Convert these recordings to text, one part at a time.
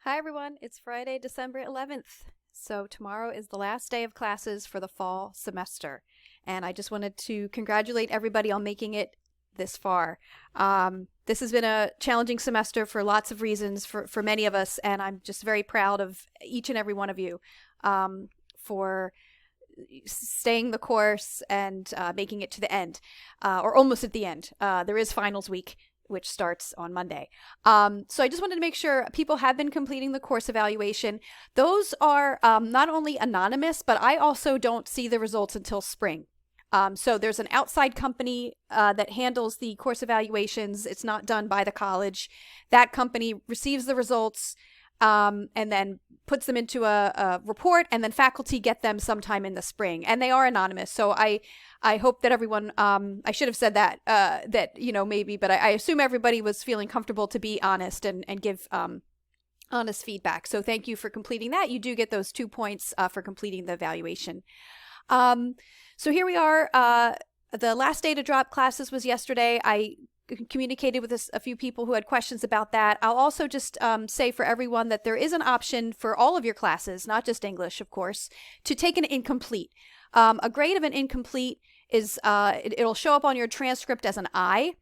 Hi everyone, it's Friday, December 11th. So tomorrow is the last day of classes for the fall semester. And I just wanted to congratulate everybody on making it this far. This has been a challenging semester for lots of reasons for many of us, and I'm just very proud of each and every one of you for staying the course and making it to the end, or almost at the end. There is finals week, which starts on Monday. So I just wanted to make sure people have been completing the course evaluation. Those are not only anonymous, but I also don't see the results until spring. So there's an outside company that handles the course evaluations. It's not done by the college. That company receives the results and then puts them into a report, and then faculty get them sometime in the spring. And they are anonymous. So I hope that everyone, I should have said that, maybe, but I assume everybody was feeling comfortable to be honest and give honest feedback. So thank you for completing that. You do get those 2 points for completing the evaluation. So here we are. The last day to drop classes was yesterday. I communicated with a few people who had questions about that. I'll also just say for everyone that there is an option for all of your classes, not just English, of course, to take an incomplete. A grade of an incomplete is, it'll show up on your transcript as an I.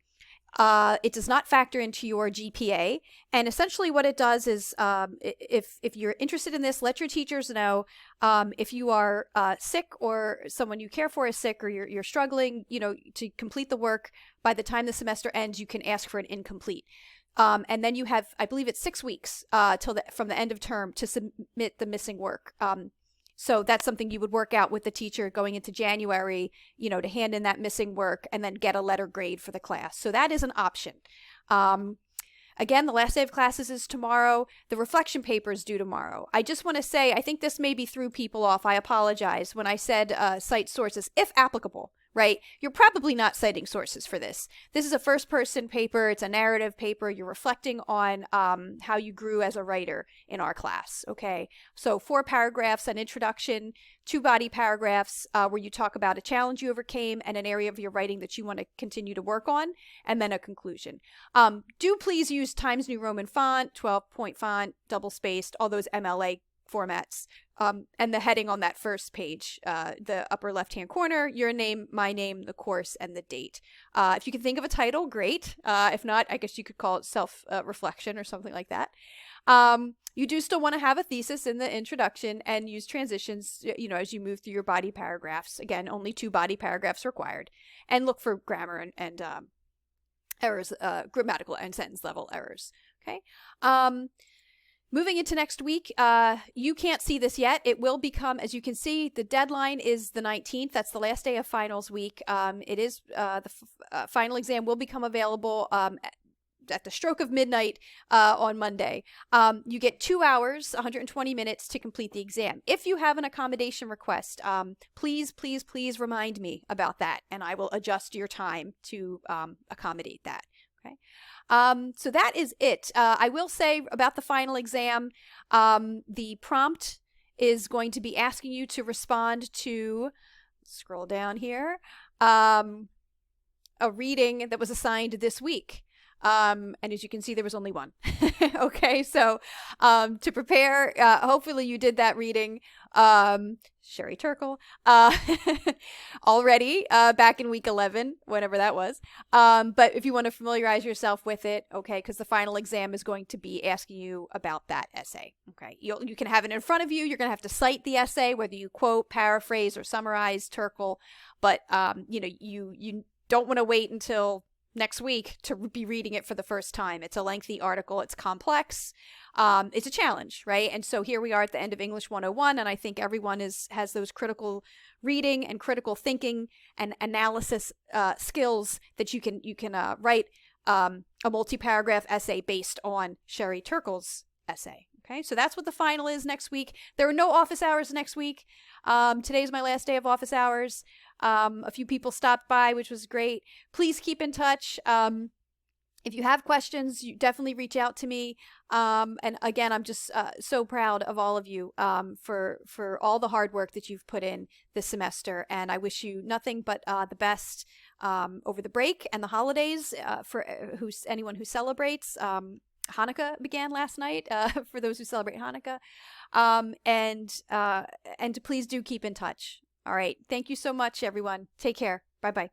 It does not factor into your GPA. And essentially what it does is, if you're interested in this, let your teachers know. If you are sick or someone you care for is sick or you're struggling, to complete the work, by the time the semester ends, you can ask for an incomplete. And then you have, I believe it's 6 weeks from the end of term to submit the missing work. So that's something you would work out with the teacher going into January, to hand in that missing work and then get a letter grade for the class. So that is an option. Again, the last day of classes is tomorrow. The reflection paper is due tomorrow. I just want to say, I think this maybe threw people off. I apologize when I said cite sources, if applicable. Right? You're probably not citing sources for this. This is a first-person paper. It's a narrative paper. You're reflecting on how you grew as a writer in our class, okay? So 4 paragraphs, an introduction, 2 body paragraphs where you talk about a challenge you overcame and an area of your writing that you want to continue to work on, and then a conclusion. Do please use Times New Roman font, 12-point font, double-spaced, all those MLA formats. And the heading on that first page, the upper left-hand corner, your name, my name, the course, and the date. If you can think of a title, great. If not, I guess you could call it self-reflection or something like that. You do still want to have a thesis in the introduction and use transitions, as you move through your body paragraphs. Again, only 2 body paragraphs required. And look for grammar and errors, grammatical and sentence level errors. Okay. Moving into next week, you can't see this yet. It will become, as you can see, the deadline is the 19th. That's the last day of finals week. It is the final exam will become available at the stroke of midnight on Monday. You get 2 hours, 120 minutes to complete the exam. If you have an accommodation request, please remind me about that, and I will adjust your time to accommodate that. Okay. So that is it. I will say about the final exam, the prompt is going to be asking you to respond to, scroll down here, a reading that was assigned this week. And as you can see, there was only one. Okay, so to prepare, hopefully you did that reading, Sherry Turkle, already back in week 11, whenever that was. But if you want to familiarize yourself with it, okay, because the final exam is going to be asking you about that essay. Okay, you can have it in front of you. You're going to have to cite the essay, whether you quote, paraphrase, or summarize Turkle. But you don't want to wait until next week to be reading it for the first time. It's a lengthy article. It's complex. It's a challenge, right? And so here we are at the end of English 101, and I think everyone has those critical reading and critical thinking and analysis skills that you can write a multi-paragraph essay based on Sherry Turkle's essay. Okay, so that's what the final is next week. There are no office hours next week. Today's my last day of office hours. A few people stopped by, which was great. Please keep in touch. If you have questions, you definitely reach out to me. And again, I'm just so proud of all of you for all the hard work that you've put in this semester. And I wish you nothing but the best over the break and the holidays for anyone who celebrates. Hanukkah began last night, for those who celebrate Hanukkah. And please do keep in touch. All right. Thank you so much, everyone. Take care. Bye bye.